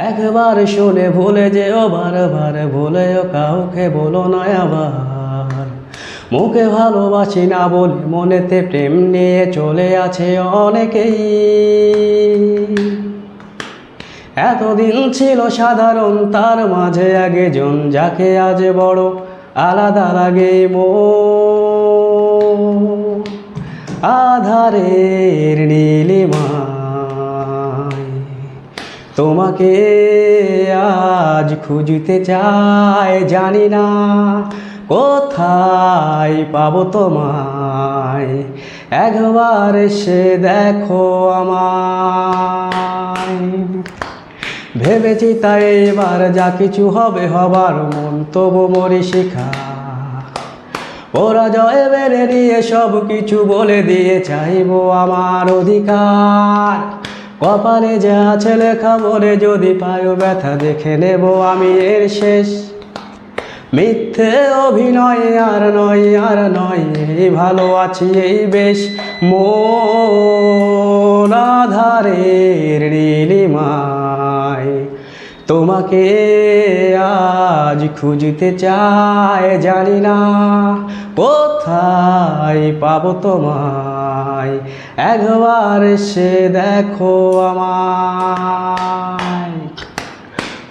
একবার শুনে ভুলে যেও, বারবার ভুলেও কাউকে বলো না আবার। মুখে ভালোবাসি না বলে মনেতে প্রেম নিয়ে চলে আছে অনেকেই। এতদিন ছিল সাধারণ, তার মাঝে একজন যাকে আজ বড় আলাদা লাগে আধারের নীলিমায়। তোমাকে আজ খুঁজতে চাই, জানি না কোথায় পাবো তোমায়। একবার এসে দেখো আমায়। ভেবেছি তাই এবার যা কিছু হবে হবার, মন তবু মরি শিখা। পরাজয় মেনে নিয়ে সব কিছু বলে দিয়ে চাইবো আমার অধিকার। কপালে যা আছে লেখা, মনে যদি পায়ো ব্যথা, দেখে নেব আমি এর শেষ। মিথ্যে অভিনয় আর নয়, আর নয়, এই ভালো আছি এই বেশ। মন আধারের নীলিমায়। তোমাকে আজ খুঁজতে চাই, জানি না কোথায় পাবো তোমায়। একবার এসে দেখো আমায়।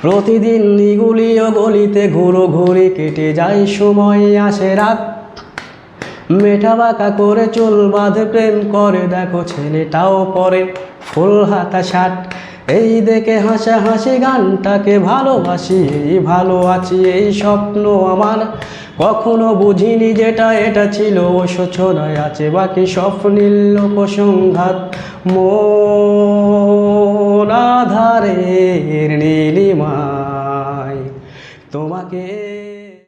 প্রতিদিন নিগুলি ও গলিতে ঘুরো ঘুরি, কেটে যায় সময়, আসে রাত। মেঠা বাঁকা করে চুল বাঁধে প্রেম করে, দেখো ছেলেটাও পরে ফুল হাতা শার্ট। এই দেখে হাসা হাসি গানটাকে ভালোবাসি, এই ভালো আছি এই স্বপ্ন আমার। কখনো বুঝিনি যেটা এটা ছিল অসচ্ছলয়, আছে বাকি স্বপ্নীল লোকসংঘাত। মন আধারের নীলিমায়। তোমাকে